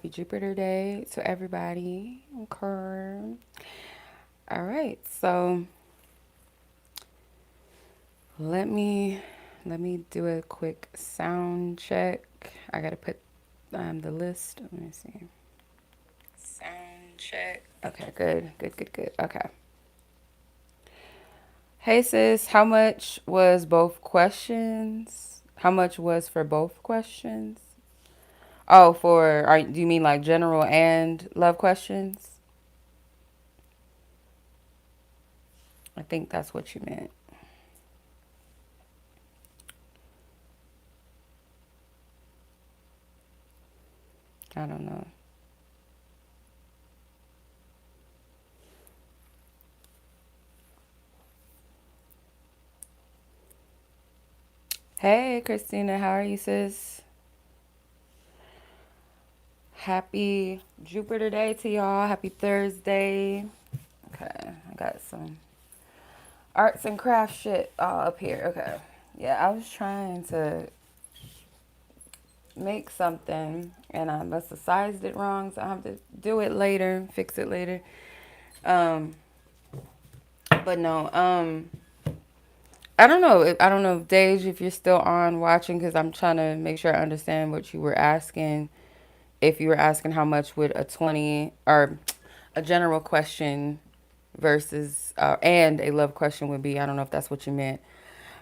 happy Jupiter day to everybody. Okay. All right. So let me let me do a quick sound check. I gotta put the list. Let me see. Sound check. Okay, good, good, good, good. Okay. Hey sis, how much was both questions? How much was for both questions? Oh, do you mean like general and love questions? I think that's what you meant. I don't know. Hey, Christina, how are you, sis? Happy Jupiter Day to y'all. Happy Thursday. Okay, I got some arts and crafts shit all up here. Okay. Yeah, I was trying to make something and I must have sized it wrong, so I have to do it later, fix it later. Um, but no, I don't know, Dage, if you're still on watching, because I'm trying to make sure I understand what you were asking. If you were asking how much would a 20 or a general question versus and a love question would be. I don't know if that's what you meant.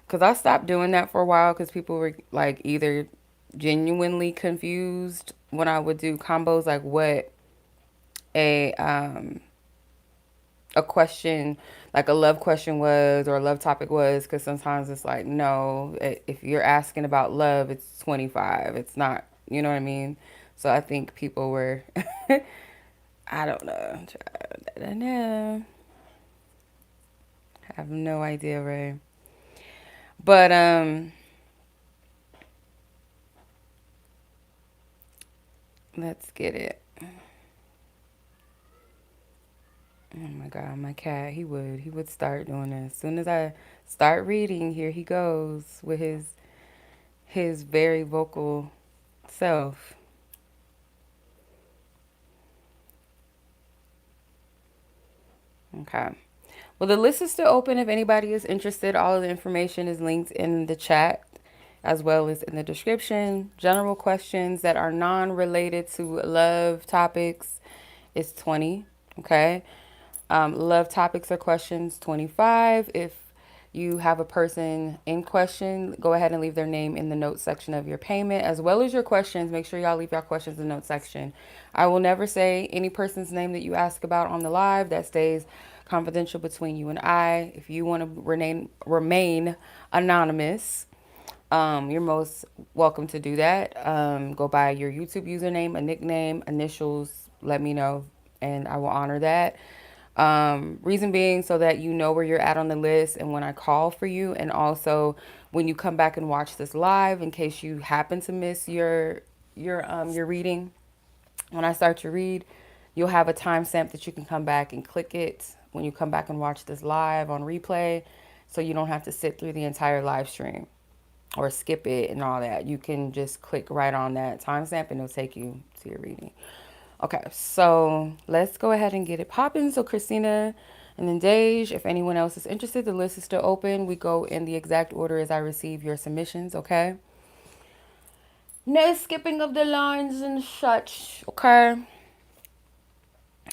Because I stopped doing that for a while because people were like either genuinely confused when I would do combos, like what a um a question, like a love question was or a love topic was, because sometimes it's like, no, if you're asking about love, it's 25. It's not, you know what I mean? So I think people were, I don't know. I don't know. I have no idea, Ray. But let's get it. Oh my God, my cat, he would start doing this. As soon as I start reading, here he goes with his very vocal self. Okay. Well, the list is still open if anybody is interested. All of the information is linked in the chat as well as in the description. General questions that are non-related to love topics is 20. Okay. Love topics or questions 25. If you have a person in question, go ahead and leave their name in the notes section of your payment as well as your questions. Make sure y'all leave your questions in the notes section. I will never say any person's name that you ask about on the live. That stays confidential between you and I. If you want to remain anonymous, you're most welcome to do that. Go by your YouTube username, a nickname, initials, let me know, and I will honor that. Reason being so that you know where you're at on the list and when I call for you, and also when you come back and watch this live, in case you happen to miss your reading. When I start to read, you'll have a timestamp that you can come back and click it when you come back and watch this live on replay, so you don't have to sit through the entire live stream or skip it and all that. You can just click right on that timestamp and it'll take you to your reading. Okay, so let's go ahead and get it popping. So Christina and then Dej, if anyone else is interested, the list is still open. We go in the exact order as I receive your submissions, okay? No skipping of the lines and such, okay?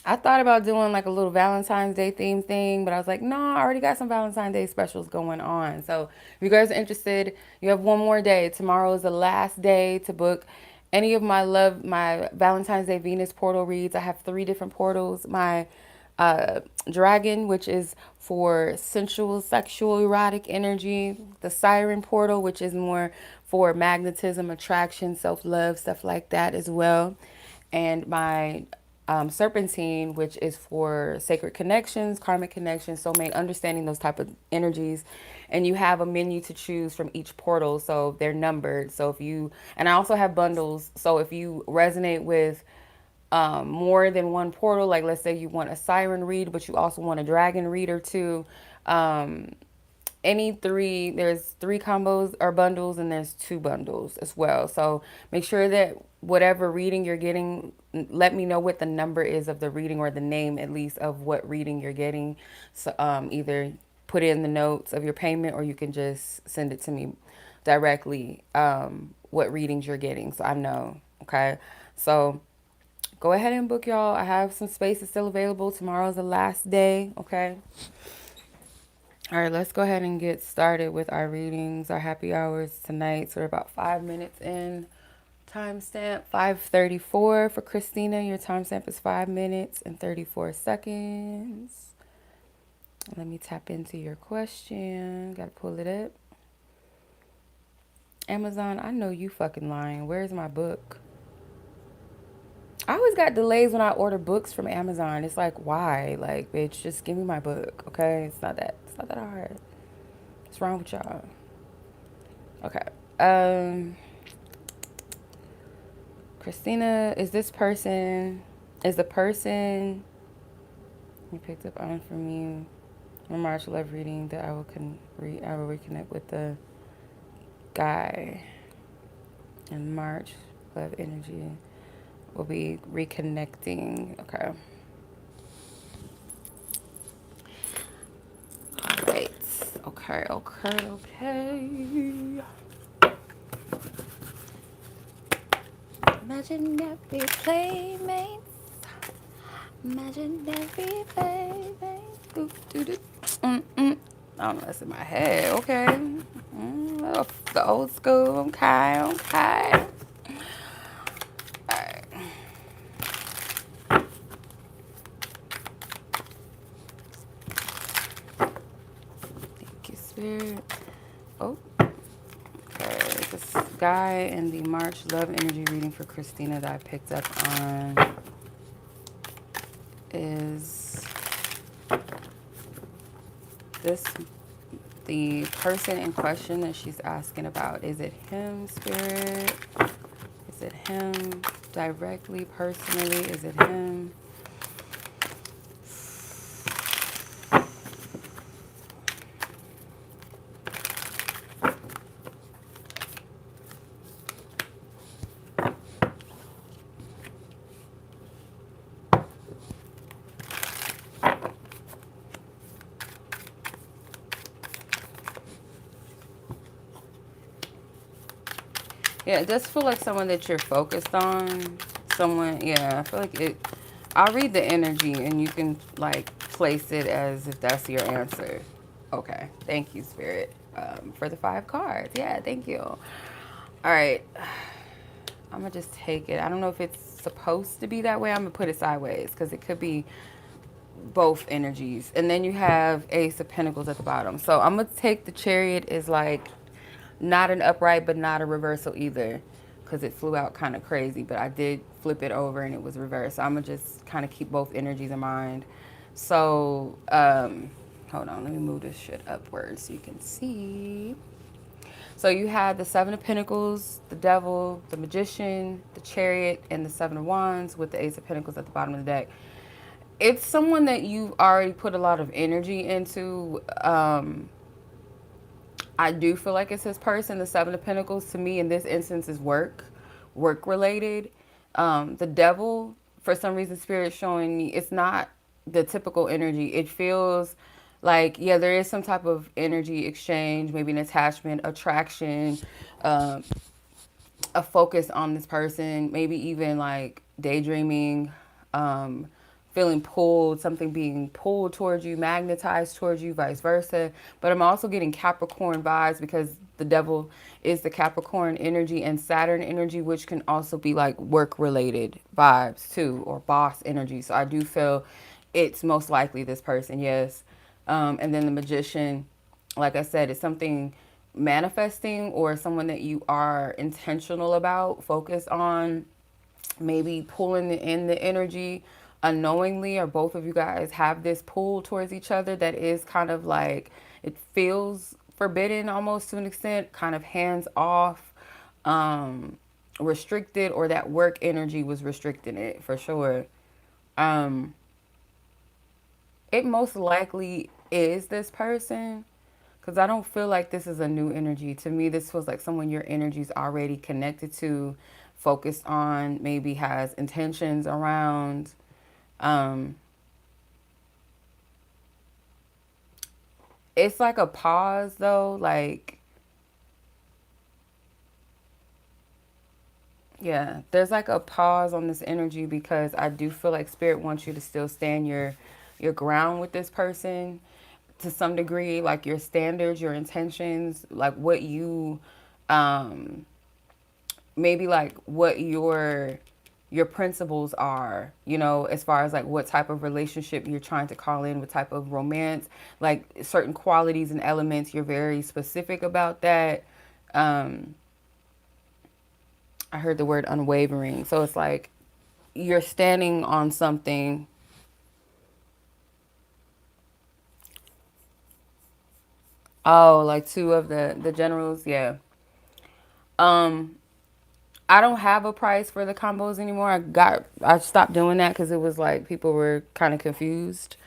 I thought about doing like a little Valentine's Day theme thing, but I was like, no, I already got some Valentine's Day specials going on. So if you guys are interested, you have one more day. Tomorrow is the last day to book any of my Valentine's Day Venus portal reads. I have 3 different portals. My dragon, which is for sensual, sexual, erotic energy. The siren portal, which is more for magnetism, attraction, self-love, stuff like that as well. And my serpentine, which is for sacred connections, karmic connections, soulmate, understanding those type of energies. And you have a menu to choose from each portal, so they're numbered. So if you, and I also have bundles, so if you resonate with more than one portal, like let's say you want a siren read, but you also want a dragon read or two, any three, there's three combos or bundles, and there's two bundles as well. So make sure that whatever reading you're getting, let me know what the number is of the reading, or the name at least of what reading you're getting. So either put it in the notes of your payment, or you can just send it to me directly, what readings you're getting, so I know. Okay, so go ahead and book, y'all. I have some spaces still available. Tomorrow's the last day. Okay. All right, let's go ahead and get started with our readings, our happy hours tonight. So we're about 5 minutes in. Timestamp 5:34 for Christina. Your timestamp is 5 minutes and 34 seconds. Let me tap into your question. Gotta pull it up. Amazon, I know you fucking lying. Where's my book? I always got delays when I order books from Amazon. It's like, why? Like, bitch, just give me my book, okay? It's not that hard. What's wrong with y'all? Okay. Um, Christina, is the person you picked up on from you from March love reading that I will reconnect with the guy in March love energy. We'll be reconnecting. Okay. Right. Okay. Imaginary playmates. Imaginary playmates. Do, do, do. I don't know, that's in my head. Okay. The old school. Okay. Alright. Thank you, Spirit. Oh. Okay. This guy in the March love energy reading for Christina that I picked up on is this the person in question that she's asking about. Is it him, Spirit? Is it him directly, personally? Is it him? Yeah, it does feel like someone that you're focused on. Someone, yeah, I feel like it. I'll read the energy and you can like place it as if that's your answer. Okay, thank you, Spirit, for the 5 cards. Yeah, thank you. All right, I'm gonna just take it. I don't know if it's supposed to be that way. I'm gonna put it sideways because it could be both energies. And then you have Ace of Pentacles at the bottom. So I'm gonna take the Chariot as like not an upright, but not a reversal either, because it flew out kind of crazy. But I did flip it over and it was reversed. So I'm gonna just kind of keep both energies in mind. So hold on, let me move this shit upwards so you can see. So you had the Seven of Pentacles, the Devil, the Magician, the Chariot, and the Seven of Wands with the Ace of Pentacles at the bottom of the deck. It's someone that you've already put a lot of energy into. I do feel like it's his person. The Seven of Pentacles to me in this instance is work related. The Devil, for some reason, Spirit showing me it's not the typical energy. It feels like, yeah, there is some type of energy exchange, maybe an attachment, attraction, um, a focus on this person, maybe even like daydreaming, um, feeling pulled, something being pulled towards you, magnetized towards you, vice versa. But I'm also getting Capricorn vibes because the Devil is the Capricorn energy and Saturn energy, which can also be like work related vibes too, or boss energy. So I do feel it's most likely this person, yes. And then the Magician, like I said, is something manifesting or someone that you are intentional about, focus on, maybe pulling in the energy unknowingly, or both of you guys have this pull towards each other that is kind of like, it feels forbidden almost to an extent, kind of hands off, restricted, or that work energy was restricting it for sure. Um, it most likely is this person. Because I don't feel like this is a new energy. To me, this feels like someone your energy's already connected to, focused on, maybe has intentions around. Um, it's like a pause though, like, yeah, there's like a pause on this energy because I do feel like spirit wants you to still stand your ground with this person to some degree, like your standards, your intentions, like what you um maybe like what your principles are, you know, as far as like what type of relationship you're trying to call in, what type of romance, like certain qualities and elements, you're very specific about that. um I heard the word unwavering. So it's like you're standing on something. Oh, like two of the generals, yeah. Um I don't have a price for the combos anymore. I stopped doing that cuz it was like people were kind of confused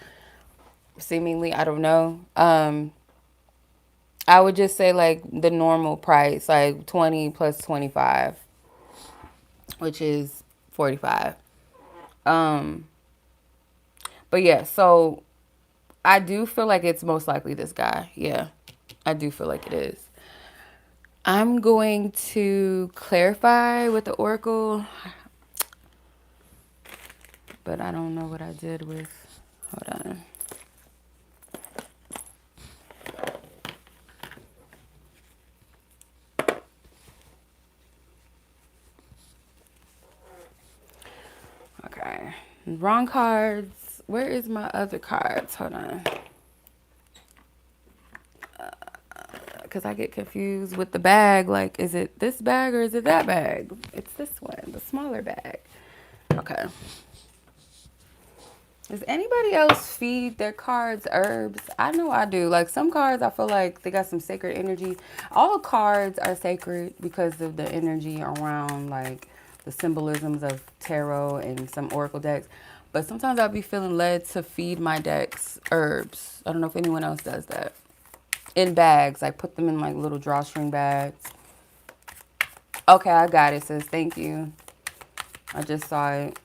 seemingly. I don't know. I would just say like the normal price, like 20 plus 25, which is 45. Um but yeah, so I do feel like it's most likely this guy. Yeah. I do feel like it is. I'm going to clarify with the oracle, but I don't know what I did with. Hold on. Okay. Wrong cards. Where is my other cards? Hold on. Because I get confused with the bag. Like, is it this bag or is it that bag? It's this one, the smaller bag. Okay. Does anybody else feed their cards herbs? I know I do. Like some cards, I feel like they got some sacred energy. All cards are sacred because of the energy around like the symbolisms of tarot and some oracle decks. But sometimes I'll be feeling led to feed my decks herbs. I don't know if anyone else does that. In bags, like put them in like little drawstring bags. Okay, I got it, sis. Thank you. I just saw it.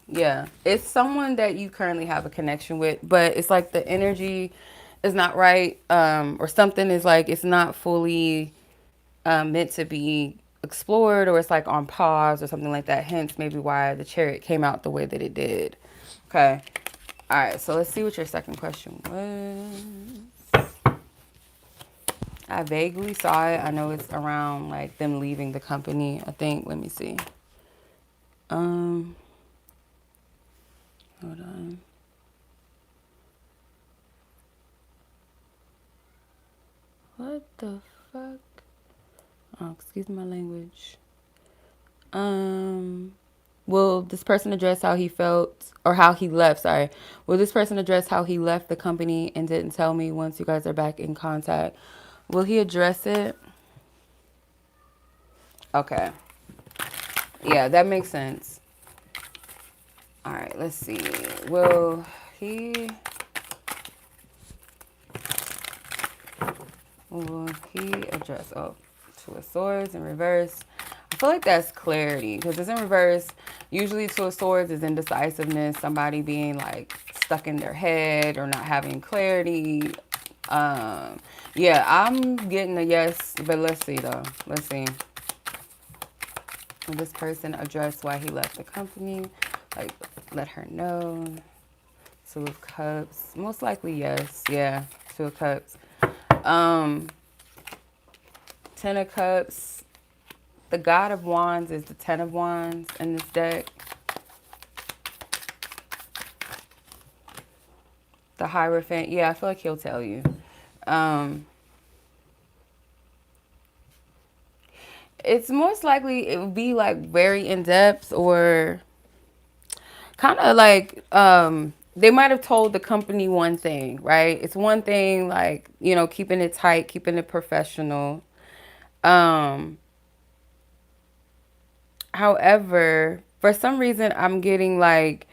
Yeah, it's someone that you currently have a connection with, but it's like the energy is not right, or something is like it's not fully meant to be explored, or it's like on pause or something like that. Hence, maybe why the chariot came out the way that it did. Okay, all right. So let's see what your second question was. I vaguely saw it. I know it's around like them leaving the company. I think. Let me see. Um, hold on. What the fuck? Oh, excuse my language. Um, will this person address how he felt or how he left? Sorry. Will this person address how he left the company and didn't tell me once you guys are back in contact? Will he address it? Okay. Yeah, that makes sense. All right, let's see. Will he will he address Two of Swords in reverse? I feel like that's clarity because it's in reverse. Usually Two of Swords is indecisiveness, somebody being like stuck in their head or not having clarity. Um, yeah, I'm getting a yes, but let's see though. Let's see. Will this person address why he left the company? Like, let her know. Two of Cups. Most likely yes. Yeah, Two of Cups. Um, Ten of Cups. The God of Wands is the Ten of Wands in this deck. The Hierophant. Yeah, I feel like he'll tell you. Um, it's most likely it would be like very in depth or kind of like they might have told the company one thing, right? It's one thing like, you know, keeping it tight, keeping it professional. Um, However, for some reason, I'm getting like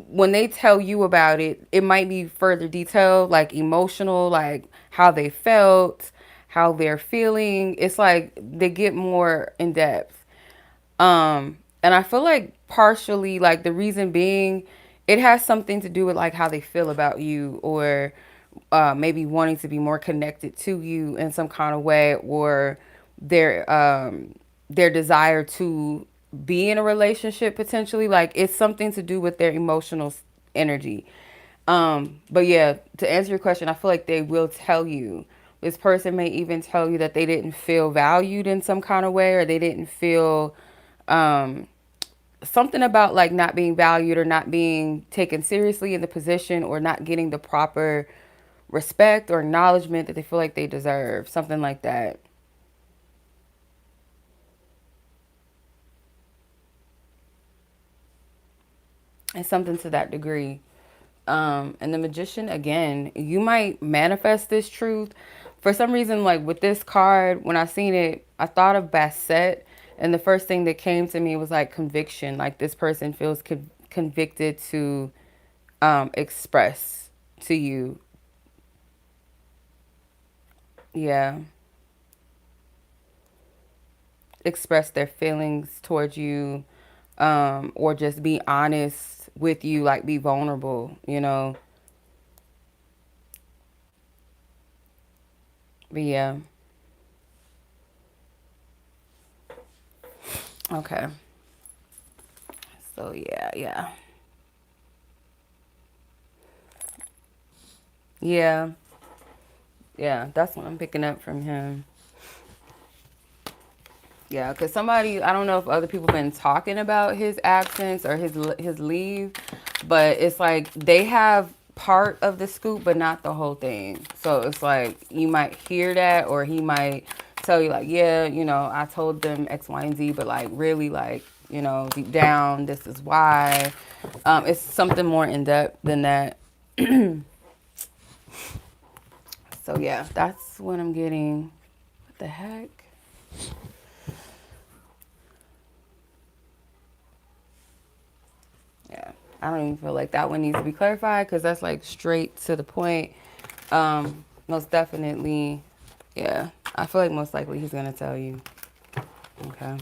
when they tell you about it, it might be further detailed, like emotional, like how they felt, how they're feeling. It's like they get more in depth. And I feel like partially, like the reason being, it has something to do with like how they feel about you, or maybe wanting to be more connected to you in some kind of way, or their desire to be in a relationship potentially. Like it's something to do with their emotional energy. But yeah, to answer your question, I feel like they will tell you. This person may even tell you that they didn't feel valued in some kind of way, or they didn't feel um, something about like not being valued or not being taken seriously in the position, or not getting the proper respect or acknowledgement that they feel like they deserve. Something like that. It's something to that degree. And the magician, again, you might manifest this truth. For some reason, like with this card, when I seen it, I thought of Bassett. And the first thing that came to me was like conviction. Like this person feels convicted to express to you. Yeah. Express their feelings towards you, or just be honest with you, like be vulnerable, you know. But yeah. Okay. So yeah, yeah. Yeah. Yeah, that's what I'm picking up from him. Yeah, because somebody, I don't know if other people been talking about his absence or his leave, but it's like they have part of the scoop, but not the whole thing. So it's like you might hear that, or he might tell you like, yeah, you know, I told them X, Y, and Z, but like really, like, you know, deep down, this is why. It's something more in depth than that. So yeah, that's what I'm getting. What the heck? Yeah, I don't even feel like that one needs to be clarified, because that's like straight to the point. Most definitely, yeah. I feel like most likely he's gonna tell you. Okay.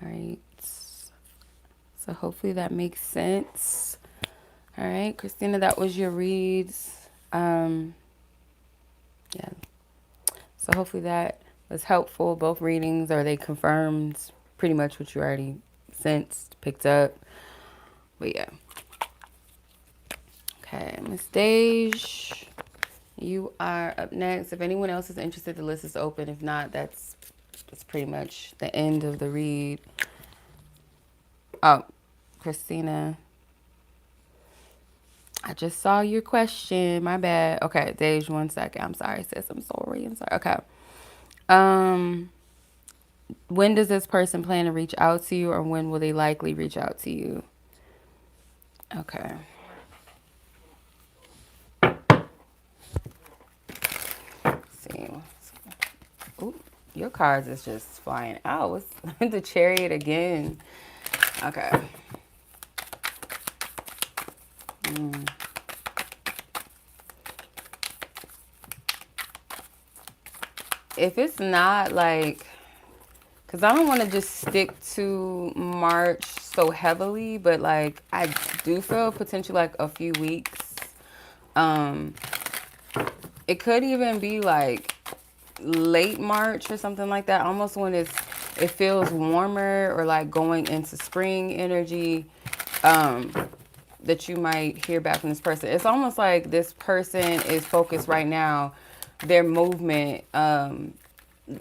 All right. So hopefully that makes sense. All right, Christina, that was your reads. Yeah. So hopefully that was helpful. Both readings, or they confirmed pretty much what you already sensed, picked up. But yeah. Okay, Miss Dej, you are up next. If anyone else is interested, the list is open. If not, that's pretty much the end of the read. Oh, Christina, I just saw your question. My bad. Okay, Dej, 1 second. I'm sorry, sis. I'm sorry. I'm sorry. Okay. Um, when does this person plan to reach out to you, or when will they likely reach out to you? Okay. Let's see. Ooh, your cards is just flying out. What's the Chariot again? Okay. If it's not like, because I don't want to just stick to March so heavily, but like I do feel potentially like a few weeks. Um, it could even be like late March or something like that, almost when it feels warmer, or like going into spring energy, that you might hear back from this person. It's almost like this person is focused right now, their movement,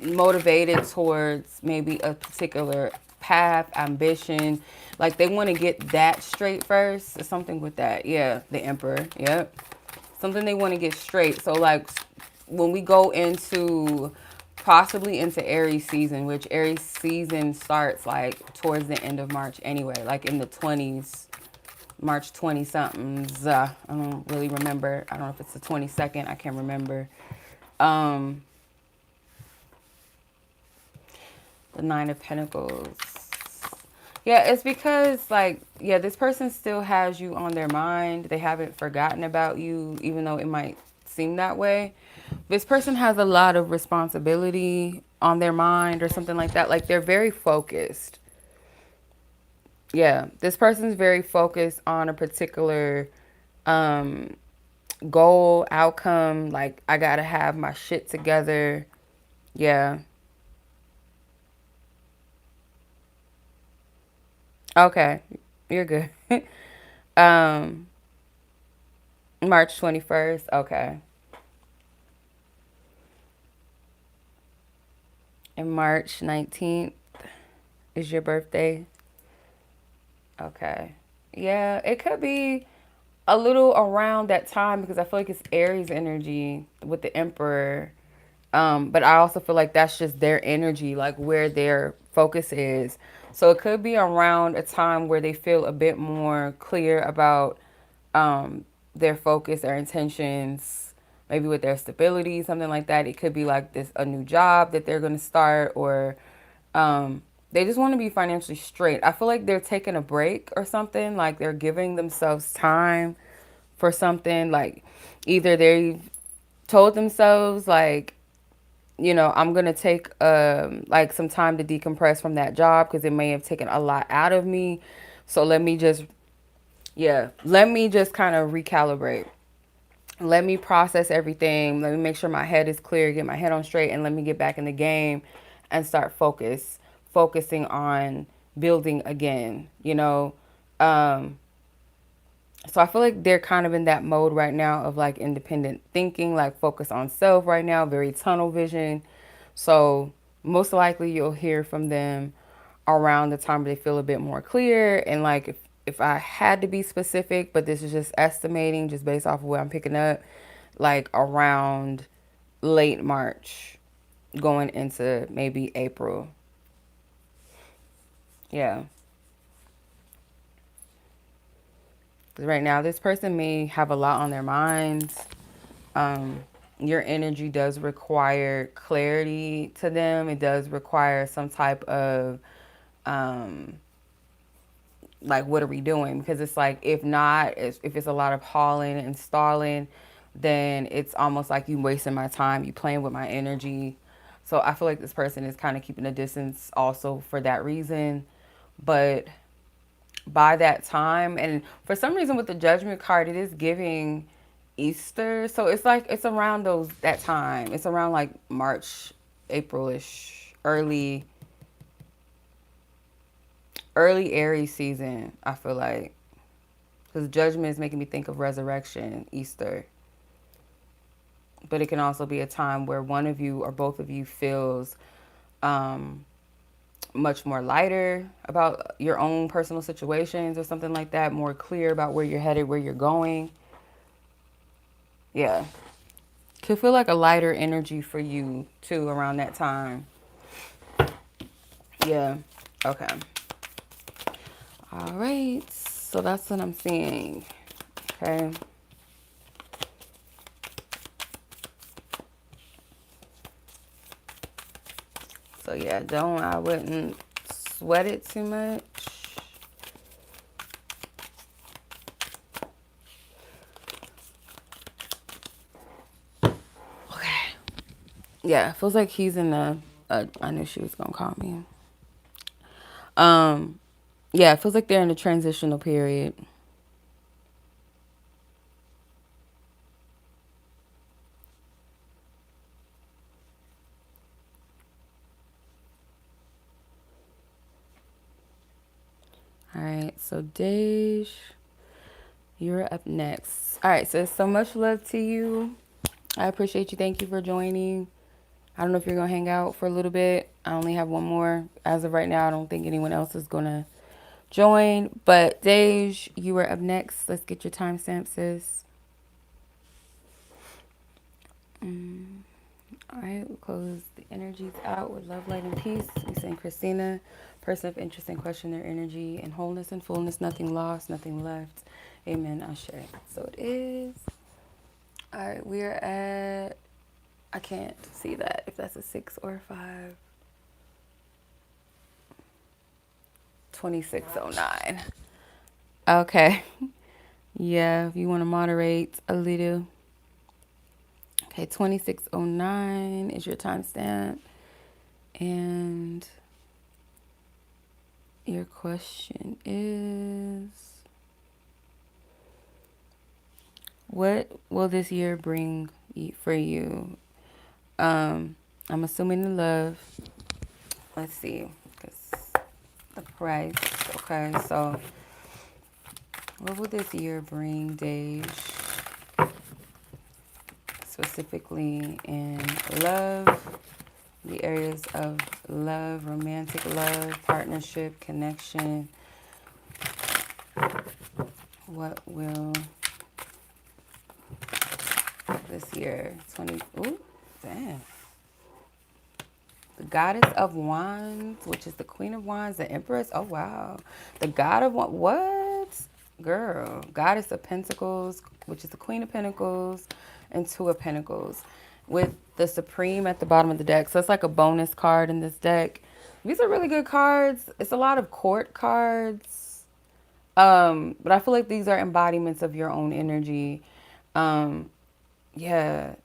motivated towards maybe a particular path, ambition. Like they want to get that straight first, or something with that. Yeah, the Emperor. Yep. Something they want to get straight. So like when we go into possibly into Aries season, which Aries season starts like towards the end of March anyway, like in the 20s. March 20 somethings. I don't really remember. I don't know if it's the 22nd. I can't remember. Um, the Nine of Pentacles. Yeah, it's because, like, yeah, this person still has you on their mind. They haven't forgotten about you, even though it might seem that way. This person has a lot of responsibility on their mind or something like that. Like, they're very focused. Yeah, this person's very focused on a particular um, goal, outcome. Like, I gotta have my shit together. Yeah. Okay. You're good. um, March 21st. Okay. And March 19th is your birthday. Okay. Yeah, it could be a little around that time because I feel like it's Aries energy with the Emperor. But I also feel like that's just their energy, like where their focus is. So it could be around a time where they feel a bit more clear about their focus, their intentions, maybe with their stability, something like that. It could be like this a new job that they're going to start, or they just want to be financially straight. I feel like they're taking a break or something, like they're giving themselves time for something. Like either they've told themselves like, you know, I'm gonna take like some time to decompress from that job because it may have taken a lot out of me. So let me just kind of recalibrate. Let me process everything. Let me make sure my head is clear, get my head on straight, and let me get back in the game and start focusing on building again, you know. Um, so I feel like they're kind of in that mode right now of like independent thinking, like focus on self right now, very tunnel vision. So most likely you'll hear from them around the time they feel a bit more clear. And like if I had to be specific, but this is just estimating just based off of what I'm picking up, like around late March going into maybe April. Yeah. 'Cause right now this person may have a lot on their minds. Um, your energy does require clarity to them. It does require some type of um, like, what are we doing? Because it's like, if not, if it's a lot of hauling and stalling, then it's almost like you wasting my time. You playing with my energy. So I feel like this person is kind of keeping a distance also for that reason. But by that time, and for some reason with the Judgment card, it is giving Easter. So it's like it's around that time. It's around like March, April-ish, early Aries season, I feel like. Because Judgment is making me think of resurrection, Easter. But it can also be a time where one of you or both of you feels um, much more lighter about your own personal situations or something like that, more clear about where you're headed, where you're going. Yeah. Could feel like a lighter energy for you too around that time. Yeah. Okay. All right. So that's what I'm seeing. Okay. So yeah, I wouldn't sweat it too much. Okay. Yeah, it feels like he's in I knew she was gonna call me. Um, yeah, it feels like they're in a transitional period. All right, so Dej, you're up next. All right, so much love to you. I appreciate you. Thank you for joining. I don't know if you're gonna hang out for a little bit. I only have one more as of right now. I don't think anyone else is gonna join. But Dej, you are up next. Let's get your timestamp, sis. All right, we'll close the energies out with love, light, and peace. We send Christina, person of interest and question their energy and wholeness and fullness, nothing lost, nothing left. Amen. Ashe. So it is. All right, we're at, I can't see that if that's a 6 or a 5. 2609. Okay. Yeah, if you want to moderate a little. Okay, 2609 is your timestamp. And your question is, what will this year bring for you? I'm assuming the love. Let's see, because the price. Okay, so what will this year bring, Dej? Specifically in love, the areas of love, romantic love, partnership, connection. What will this year, ooh, damn. The Goddess of Wands, which is the Queen of Wands, the Empress. Oh, wow. The God of Wands. What? Girl. Goddess of Pentacles, which is the Queen of Pentacles, and Two of Pentacles, with the Supreme at the bottom of the deck. So it's like a bonus card in this deck. These are really good cards. It's a lot of court cards. But I feel like these are embodiments of your own energy. Yeah.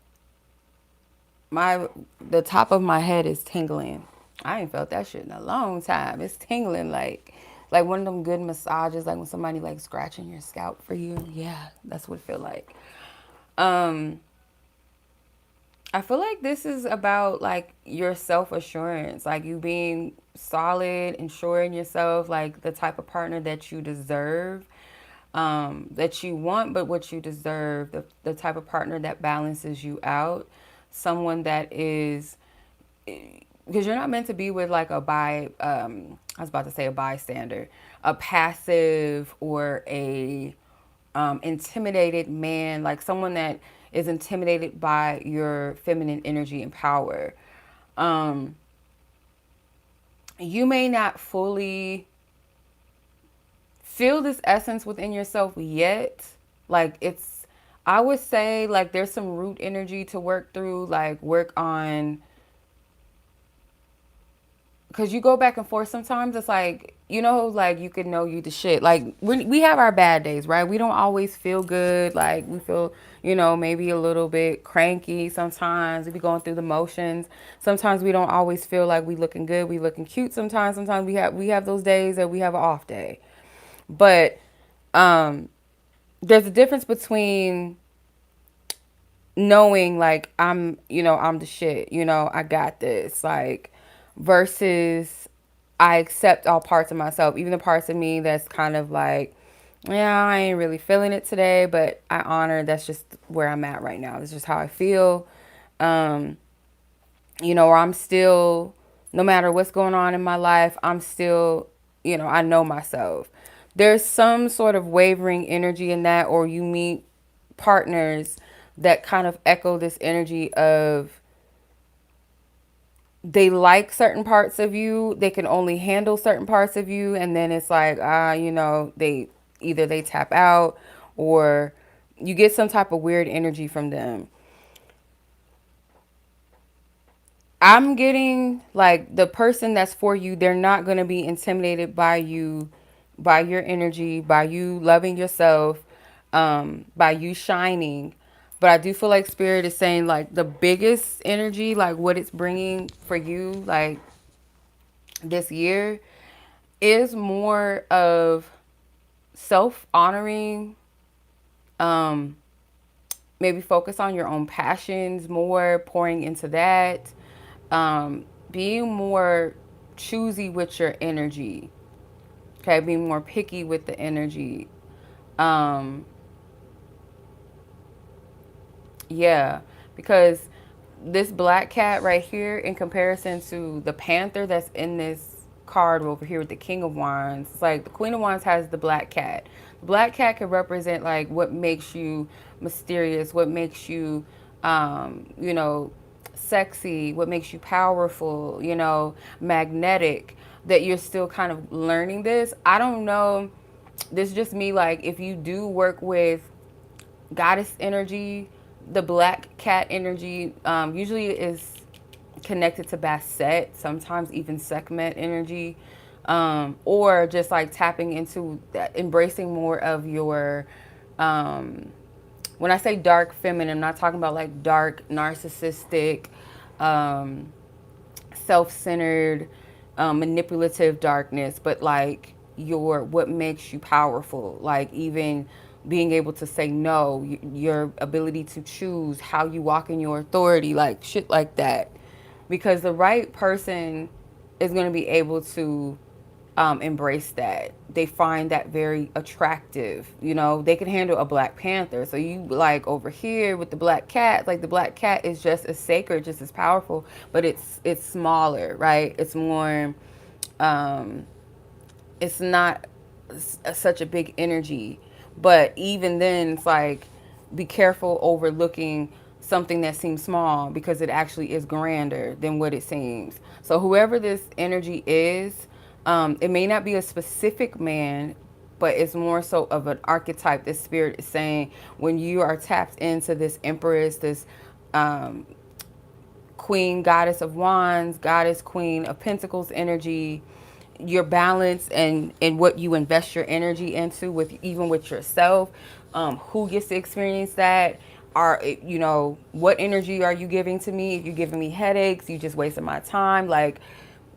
The top of my head is tingling. I ain't felt that shit in a long time. It's tingling like one of them good massages, like when somebody like scratching your scalp for you. Yeah, that's what it feel like. I feel like this is about like your self-assurance, like you being solid and sure in yourself, like the type of partner that you deserve, that you want, but what you deserve, the type of partner that balances you out, someone that is, because you're not meant to be with like I was about to say a bystander, a passive or a intimidated man, like someone that is intimidated by your feminine energy and power. You may not fully feel this essence within yourself yet. Like I would say like there's some root energy to work through, like work on, because you go back and forth sometimes. It's like, like you could know you the shit. Like we have our bad days, right? We don't always feel good. Like we feel, maybe a little bit cranky sometimes. We be going through the motions. Sometimes we don't always feel like we looking good. We looking cute sometimes. Sometimes we have those days that we have an off day. But there's a difference between knowing like I'm the shit, I got this, like, versus I accept all parts of myself, even the parts of me that's kind of like, yeah, I ain't really feeling it today, but I honor that's just where I'm at right now. It's just how I feel. Or I'm still, no matter what's going on in my life, I'm still, I know myself. There's some sort of wavering energy in that, or you meet partners that kind of echo this energy of they like certain parts of you, they can only handle certain parts of you, and then it's like, they tap out, or you get some type of weird energy from them. I'm getting like the person that's for you, they're not going to be intimidated by you, by your energy, by you loving yourself, by you shining. But I do feel like Spirit is saying like the biggest energy, like what it's bringing for you, like this year, is more of self-honoring, maybe focus on your own passions more, pouring into that, being more choosy with your energy, okay, being more picky with the energy. Yeah, because this black cat right here, in comparison to the panther that's in this card over here with the King of Wands, it's like the Queen of Wands has the black cat. The black cat could represent like what makes you mysterious, what makes you, sexy, what makes you powerful, you know, magnetic, that you're still kind of learning this. I don't know. This is just me. Like, if you do work with goddess energy, the black cat energy usually is connected to Basset, sometimes even Sekhmet energy, or just like tapping into that, embracing more of your um, when I say dark feminine, I'm not talking about like dark, narcissistic, um, self-centered, manipulative darkness, but like your what makes you powerful, like even being able to say no, your ability to choose how you walk in your authority, like shit like that. Because the right person is going to be able to embrace that. They find that very attractive. You know, they can handle a Black Panther. So you like over here with the black cat, like the black cat is just as sacred, just as powerful, but it's smaller, right? It's more um it's not such a big energy. But even then, it's like, be careful overlooking something that seems small because it actually is grander than what it seems. So, whoever this energy is, it may not be a specific man, but it's more so of an archetype. This spirit is saying when you are tapped into this empress, this um, queen, goddess of wands, goddess, queen of pentacles energy, your balance and what you invest your energy into, with even with yourself, who gets to experience that, are, you know, what energy are you giving to me? If you're giving me headaches, you just wasting my time. Like,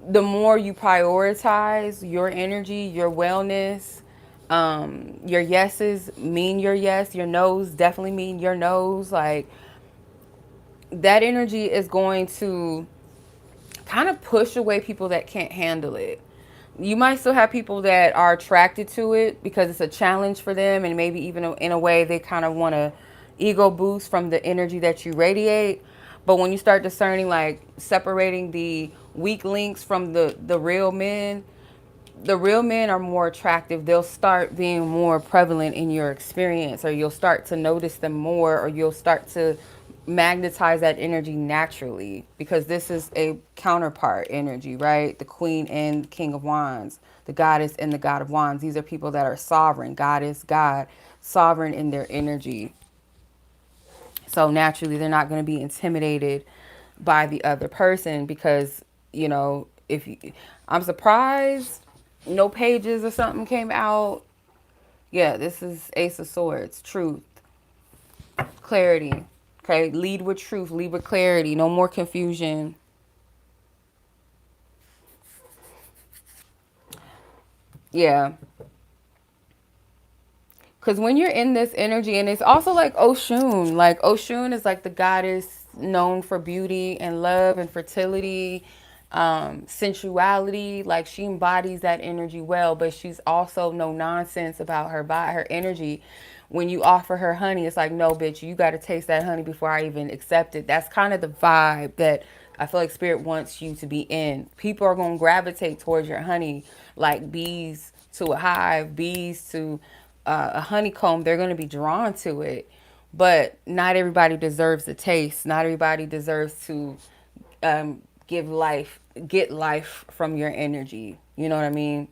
the more you prioritize your energy, your wellness, your yeses mean your yes, your no's definitely mean your no's. Like, that energy is going to kind of push away people that can't handle it. You might still have people that are attracted to it because it's a challenge for them, and maybe even in a way they kind of want to ego boost from the energy that you radiate. But when you start discerning, like separating the weak links from the real men, the real men are more attractive. They'll start being more prevalent in your experience, or you'll start to notice them more, or you'll start to magnetize that energy naturally, because this is a counterpart energy, right? The queen and king of wands, the goddess and the god of wands. These are people that are sovereign, goddess, god, sovereign in their energy. So naturally, they're not going to be intimidated by the other person because, you know, if you, I'm surprised no pages or something came out. Yeah, this is Ace of Swords, truth, clarity. Okay, lead with truth, lead with clarity, no more confusion. Yeah. Because when you're in this energy, and it's also like Oshun is like the goddess known for beauty and love and fertility, sensuality. Like, she embodies that energy well, but she's also no nonsense about her body, her energy. When you offer her honey, it's like, no, bitch, you got to taste that honey before I even accept it. That's kind of the vibe that I feel like spirit wants you to be in. People are going to gravitate towards your honey like bees to a hive, bees to a honeycomb. They're going to be drawn to it, but not everybody deserves the taste. Not everybody deserves to give life, get life from your energy. You know what I mean?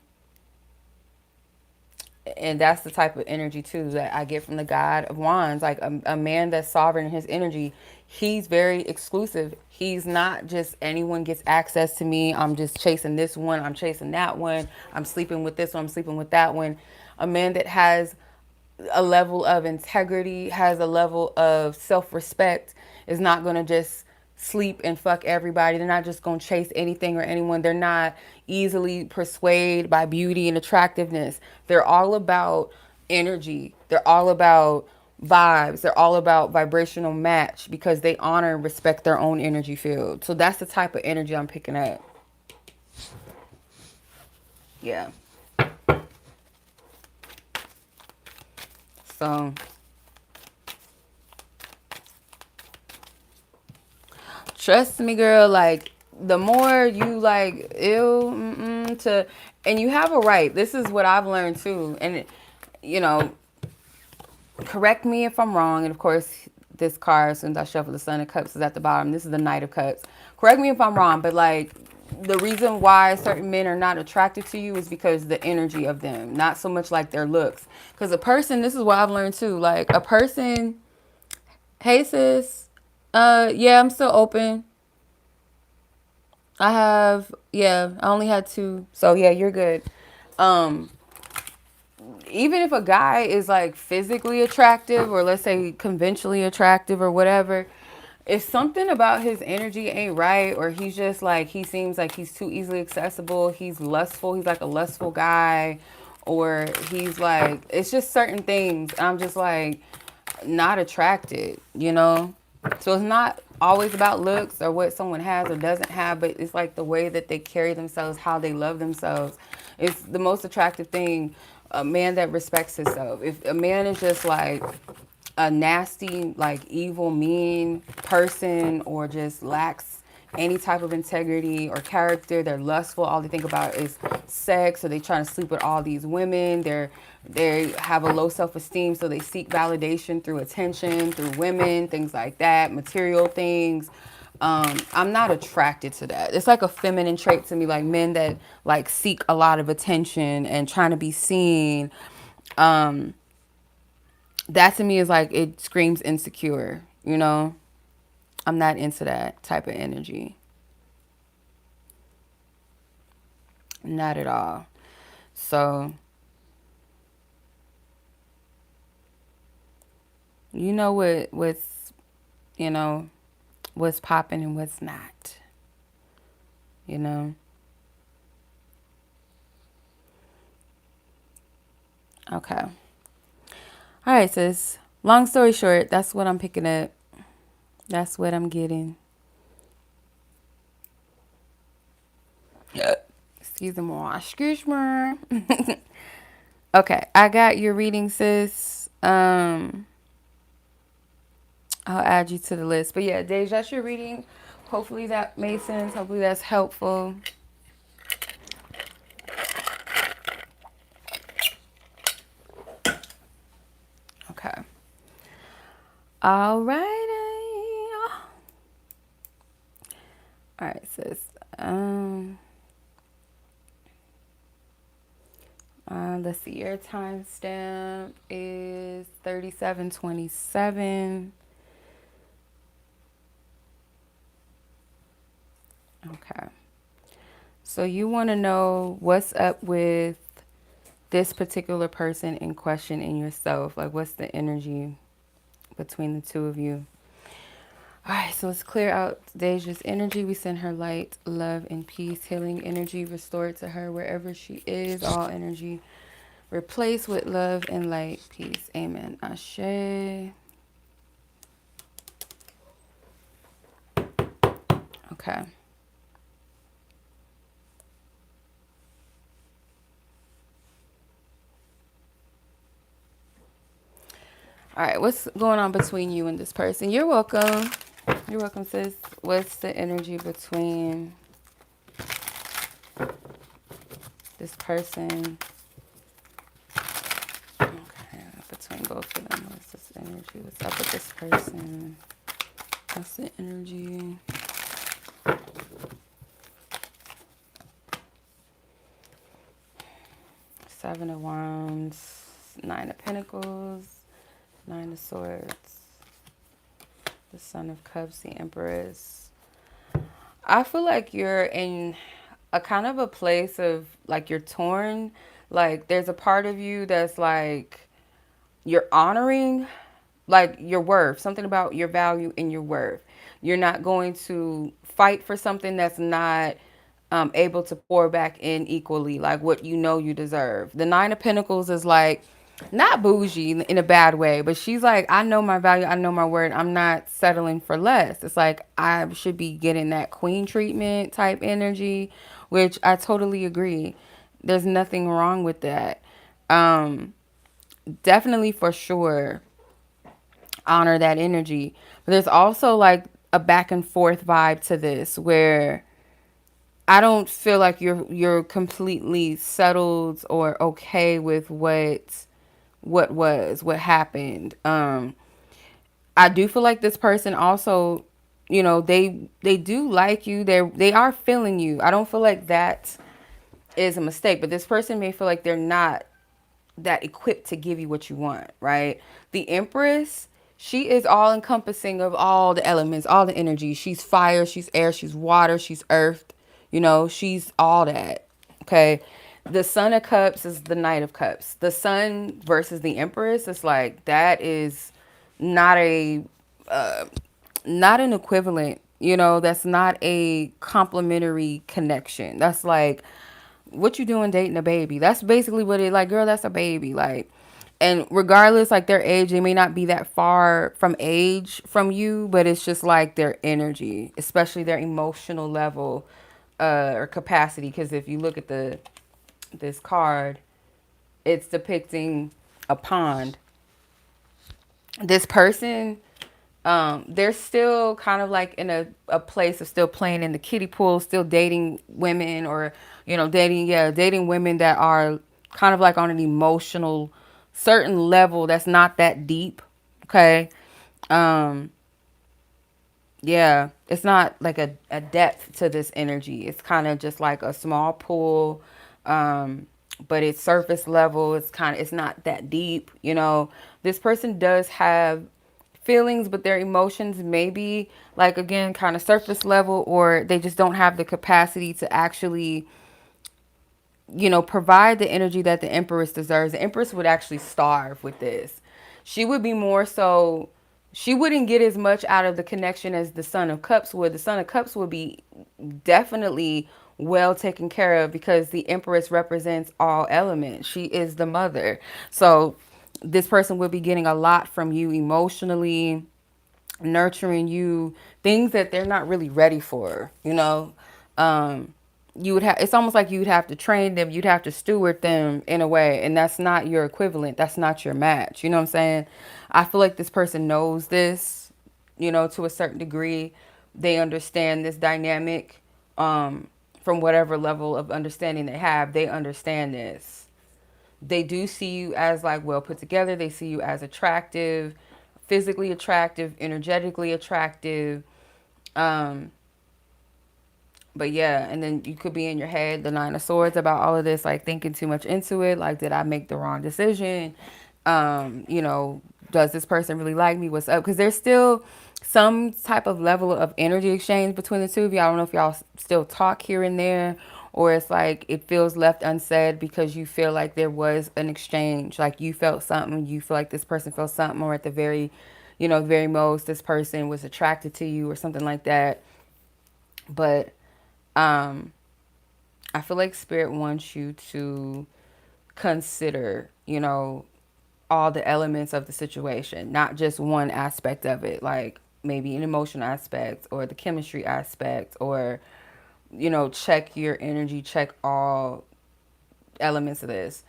And that's the type of energy too that I get from the god of wands. Like a man that's sovereign in his energy, he's very exclusive. He's not just anyone gets access to me. I'm just chasing this one, I'm chasing that one, I'm sleeping with this one, I'm sleeping with that one. A man that has a level of integrity, has a level of self-respect, is not going to just sleep and fuck everybody. They're not just going to chase anything or anyone. They're not easily persuaded by beauty and attractiveness. They're all about energy. They're all about vibes. They're all about vibrational match because they honor and respect their own energy field. So that's the type of energy I'm picking up. Yeah. So trust me, girl, like, the more you like to, and you have a right. This is what I've learned too. And, you know, correct me if I'm wrong. And of course, this card as soon as I shuffle. The Sun of Cups is at the bottom. This is the Knight of Cups. Correct me if I'm wrong, but like the reason why certain men are not attracted to you is because the energy of them, not so much like their looks. Because a person, this is what I've learned too, like a person, hey sis, yeah, I'm still open. I only had two. So yeah, you're good. Um, Even if a guy is like physically attractive or let's say conventionally attractive or whatever, if something about his energy ain't right or he's just like he seems like he's too easily accessible, he's lustful, he's like a lustful guy, or he's like it's just certain things. I'm just like not attracted, you know? So it's not always about looks or what someone has or doesn't have, but it's like the way that they carry themselves, how they love themselves. It's the most attractive thing. A man that respects himself. If a man is just like a nasty, like evil, mean person or just lacks any type of integrity or character, they're lustful, all they think about is sex, or they trying to sleep with all these women, they have a low self-esteem, so they seek validation through attention, through women, things like that, material things. I'm not attracted to that. It's like a feminine trait to me, like men that like seek a lot of attention and trying to be seen. Um, that to me is like it screams insecure, you know? I'm not into that type of energy. Not at all. So, you know what's, you know, what's popping and what's not, you know? Okay. All right, sis. Long story short, that's what I'm picking up. That's what I'm getting. Excuse me. Excuse me. Okay, I got your reading, sis. I'll add you to the list. But yeah, Dej, that's your reading. Hopefully that made sense. Hopefully that's helpful. Okay. All right. All right, sis. Let's see. Your timestamp is 37:27. Okay. So you want to know what's up with this particular person in question in yourself. Like, what's the energy between the two of you? All right, so let's clear out Deja's energy. We send her light, love, and peace, healing energy restored to her wherever she is. All energy replaced with love and light, peace. Amen. Ashe. Okay. All right, what's going on between you and this person? You're welcome. You're welcome, sis. What's the energy between this person? Okay, between both of them. What's this energy? What's up with this person? What's the energy? Seven of Wands, Nine of Pentacles, Nine of Swords, the Son of Cups, the Empress. I feel like you're in a kind of a place of like you're torn. Like there's a part of you that's like you're honoring like your worth, something about your value and your worth. You're not going to fight for something that's not able to pour back in equally, like what you know you deserve. The Nine of Pentacles is like not bougie in a bad way, but she's like, I know my value, I know my worth. I'm not settling for less. It's like I should be getting that queen treatment type energy, which I totally agree. There's nothing wrong with that. Definitely for sure honor that energy. But there's also like a back and forth vibe to this where I don't feel like you're completely settled or okay with what happened. I do feel like this person also, they do like you. They are feeling you. I don't feel like that is a mistake, but this person may feel like they're not that equipped to give you what you want, right? The Empress, she is all encompassing of all the elements, all the energy. She's fire, she's air, she's water, she's earth, she's all that. Okay. The Son of Cups is the Knight of Cups. The Sun versus the Empress, it's like that is not a not an equivalent, that's not a complementary connection. That's like what you doing dating a baby. That's basically what it like, girl, that's a baby. Like, and regardless, like their age, they may not be that far from age from you, but it's just like their energy, especially their emotional level or capacity. Because if you look at this card, it's depicting a pond. This person, they're still kind of like in a place of still playing in the kiddie pool, still dating women or, dating women that are kind of like on an emotional certain level that's not that deep. Okay. Um, yeah, it's not like a depth to this energy. It's kind of just like a small pool. But it's surface level. It's not that deep. This person does have feelings, but their emotions may be like, again, kind of surface level, or they just don't have the capacity to actually, provide the energy that the Empress deserves. The Empress would actually starve with this. She would be more so, she wouldn't get as much out of the connection as the Son of Cups would. The Son of Cups would be definitely well taken care of because the Empress represents all elements. She is the mother. So this person would be getting a lot from you emotionally, nurturing you, things that they're not really ready for, um you would have, it's almost like you'd have to train them, you'd have to steward them in a way, and that's not your equivalent, that's not your match. You know what I'm saying? I feel like this person knows this, to a certain degree. They understand this dynamic, from whatever level of understanding they have, they understand this. They do see you as like well put together. They see you as attractive, physically attractive, energetically attractive. Um, but yeah, and then you could be in your head, the Nine of Swords, about all of this, like thinking too much into it. Like, did I make the wrong decision? Does this person really like me? What's up? Because there's still some type of level of energy exchange between the two of you. I don't know if y'all still talk here and there, or it's like it feels left unsaid because you feel like there was an exchange. Like you felt something, you feel like this person felt something, or at the very, very most, this person was attracted to you or something like that. But um, I feel like Spirit wants you to consider, all the elements of the situation, not just one aspect of it, like maybe an emotional aspect or the chemistry aspect, or, check your energy, check all elements of this.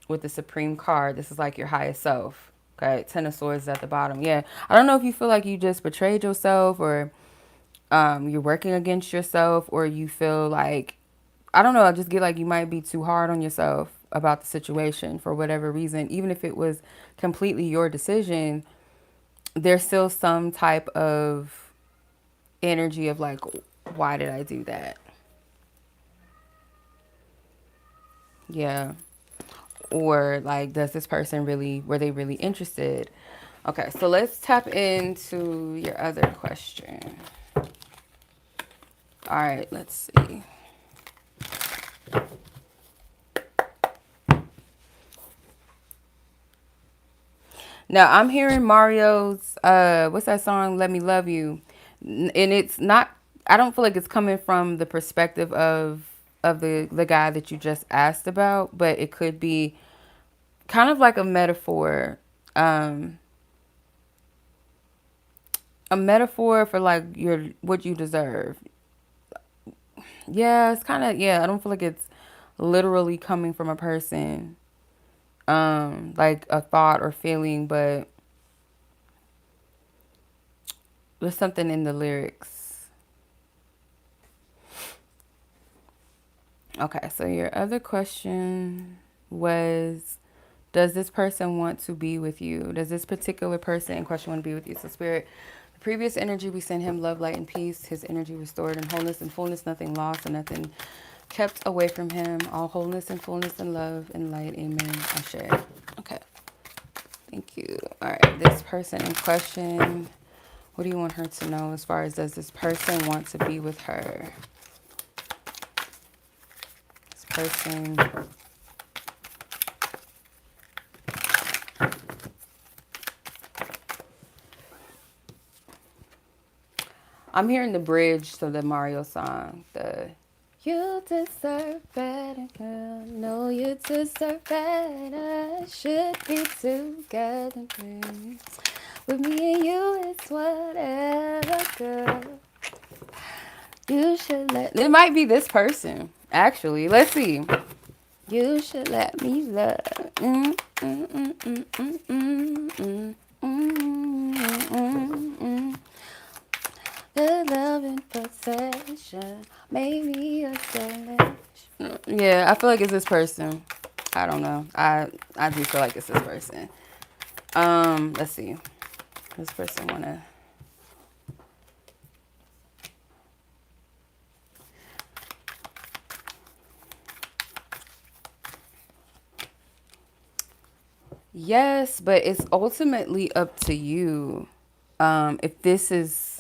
With the Supreme card, this is like your highest self. Okay, Ten of Swords is at the bottom. Yeah, I don't know if you feel like you just betrayed yourself, or you're working against yourself, or you feel like, I don't know, I just get like you might be too hard on yourself about the situation for whatever reason. Even if it was completely your decision, there's still some type of energy of like, why did I do that? Yeah. Or like, does this person really, were they really interested? Okay, so let's tap into your other question. All right, let's see. Now I'm hearing Mario's what's that song? Let Me Love You. And it's not, I don't feel like it's coming from the perspective of the guy that you just asked about, but it could be kind of like um a metaphor for like your what you deserve. Yeah, it's kind of, yeah, I don't feel like it's literally coming from a person, like a thought or feeling, but there's something in the lyrics. Okay, so your other question was, Does this person want to be with you? Does this particular person in question want to be with you? So Spirit, the previous energy, we send him love, light, and peace. His energy restored in wholeness and fullness, nothing lost and nothing kept away from him. All wholeness and fullness and love and light. Amen. Ashe. Okay. Thank you. All right. This person in question, what do you want her to know as far as does this person want to be with her? This person. I'm hearing the bridge to the Mario song. The you deserve better, girl. No, you deserve better. Should be together, baby. With me and you, it's whatever, girl. You should let. It might be this person, actually. Let's see. You should let me love. The love and possession made me a celebration. Yeah, I feel like it's this person. I don't know. I do feel like it's this person. Let's see. This person wanna. Yes, but it's ultimately up to you. If this is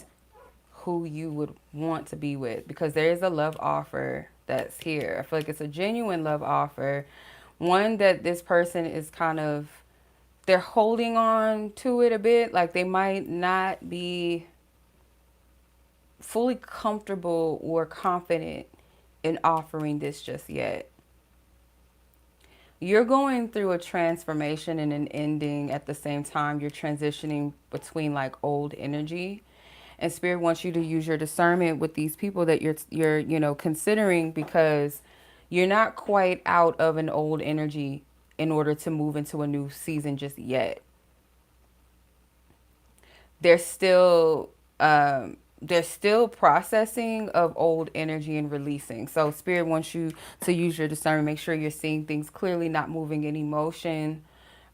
who you would want to be with, because there is a love offer that's here. I feel like it's a genuine love offer. One that this person is kind of, they're holding on to it a bit. Like they might not be fully comfortable or confident in offering this just yet. You're going through a transformation and an ending at the same time. You're transitioning between like old energy, and Spirit wants you to use your discernment with these people that you're considering, because you're not quite out of an old energy in order to move into a new season just yet. There's still there's still processing of old energy and releasing. So Spirit wants you to use your discernment, make sure you're seeing things clearly, not moving in emotion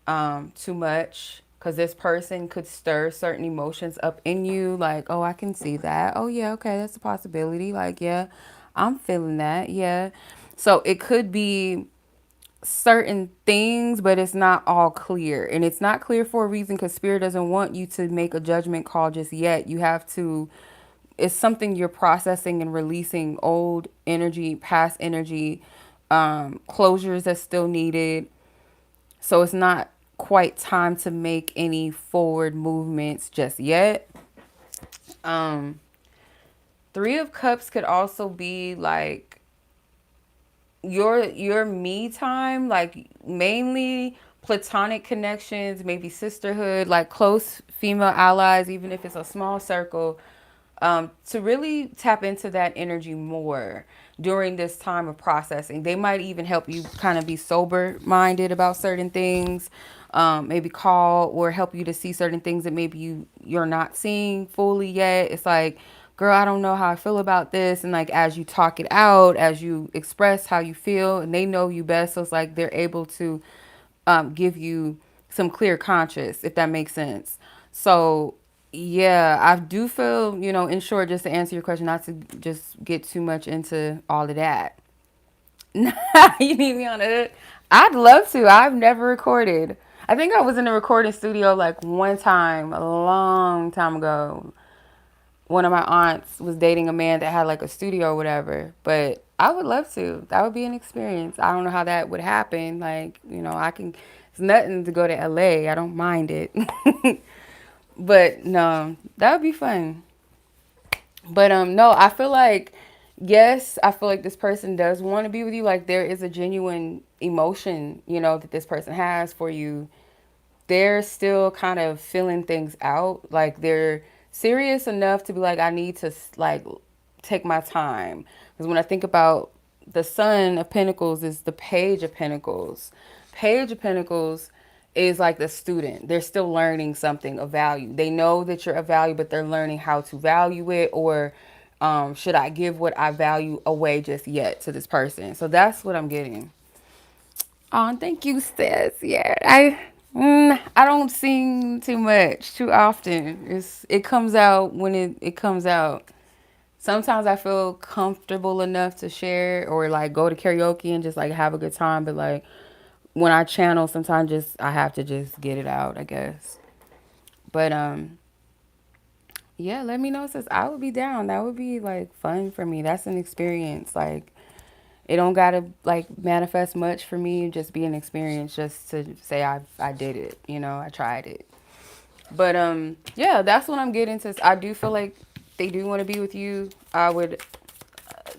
too much, because this person could stir certain emotions up in you, like, oh, I can see that. Oh yeah, okay, that's a possibility. Like, yeah, I'm feeling that. Yeah. So it could be certain things, but it's not all clear. And it's not clear for a reason, because Spirit doesn't want you to make a judgment call just yet. You have to, it's something you're processing and releasing, old energy, past energy, closures that's still needed. So it's not quite time to make any forward movements just yet. Three of Cups could also be like your me time, like mainly platonic connections, maybe sisterhood, like close female allies, even if it's a small circle, to really tap into that energy more during this time of processing. They might even help you kind of be sober minded about certain things, maybe call or help you to see certain things that maybe you're not seeing fully yet. It's like, girl, I don't know how I feel about this. And like, as you talk it out, as you express how you feel, and they know you best. So it's like they're able to give you some clear conscience, if that makes sense. So yeah, I do feel, in short, just to answer your question, not to just get too much into all of that. You need me on it? I'd love to. I've never recorded. I think I was in a recording studio like one time, a long time ago. One of my aunts was dating a man that had like a studio or whatever, but I would love to. That would be an experience. I don't know how that would happen. Like, it's nothing to go to LA. I don't mind it. But no, that would be fun. But no, I feel like, yes, I feel like this person does want to be with you. Like there is a genuine emotion, that this person has for you. They're still kind of feeling things out. Like they're serious enough to be like, I need to like take my time. Because when I think about the Son of Pentacles is the Page of Pentacles. Page of Pentacles is like the student. They're still learning something of value. They know that you're of value, but they're learning how to value it, or should I give what I value away just yet to this person? So that's what I'm getting. Oh, thank you, sis. Yeah, I don't sing too much too often. It comes out when it comes out. Sometimes I feel comfortable enough to share or like go to karaoke and just like have a good time. But like when I channel, sometimes just I have to just get it out, I guess. But yeah, let me know, sis. I would be down. That would be like fun for me. That's an experience. Like it don't gotta like manifest much for me. Just be an experience, just to say I did it. You know, I tried it. But yeah, that's what I'm getting to. I do feel like they do want to be with you. I would.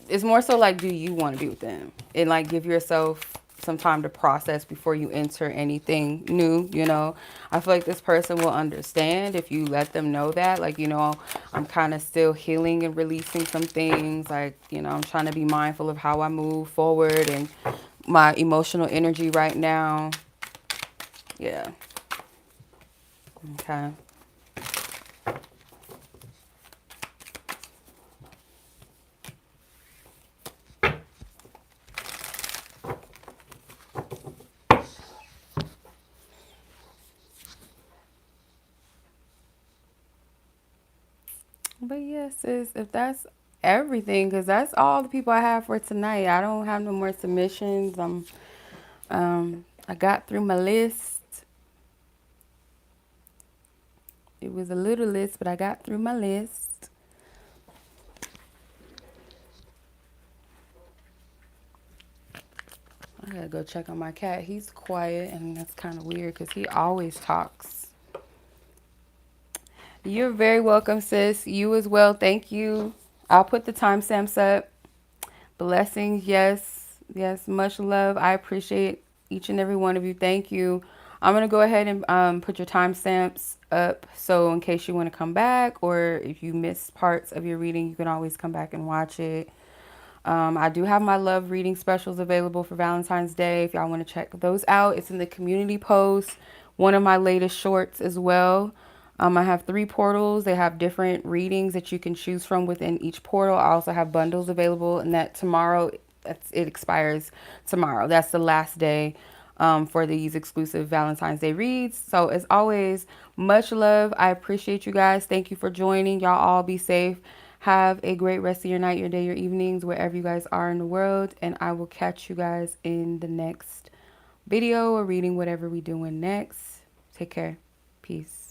It's more so like, do you want to be with them, and like give yourself some time to process before you enter anything new. You know, I feel like this person will understand if you let them know that. Like, you know, I'm kind of still healing and releasing some things. Like, you know, I'm trying to be mindful of how I move forward and my emotional energy right now. Yeah. Okay. But yes, if that's everything, because that's all the people I have for tonight. I don't have no more submissions. I got through my list. It was a little list, but I got through my list. I gotta go check on my cat. He's quiet, and that's kind of weird because he always talks. You're very welcome, sis. You as well. Thank you. I'll put the timestamps up. Blessings, yes, yes, much love. I appreciate each and every one of you. Thank you. I'm gonna go ahead and put your timestamps up, so in case you want to come back or if you miss parts of your reading, you can always come back and watch it. I do have my love reading specials available for Valentine's Day if y'all want to check those out. It's in the community post, one of my latest shorts as well. I have 3 portals. They have different readings that you can choose from within each portal. I also have bundles available, and that tomorrow, it expires tomorrow. That's the last day for these exclusive Valentine's Day reads. So as always, much love. I appreciate you guys. Thank you for joining. Y'all all be safe. Have a great rest of your night, your day, your evenings, wherever you guys are in the world. And I will catch you guys in the next video or reading, whatever we doing next. Take care. Peace.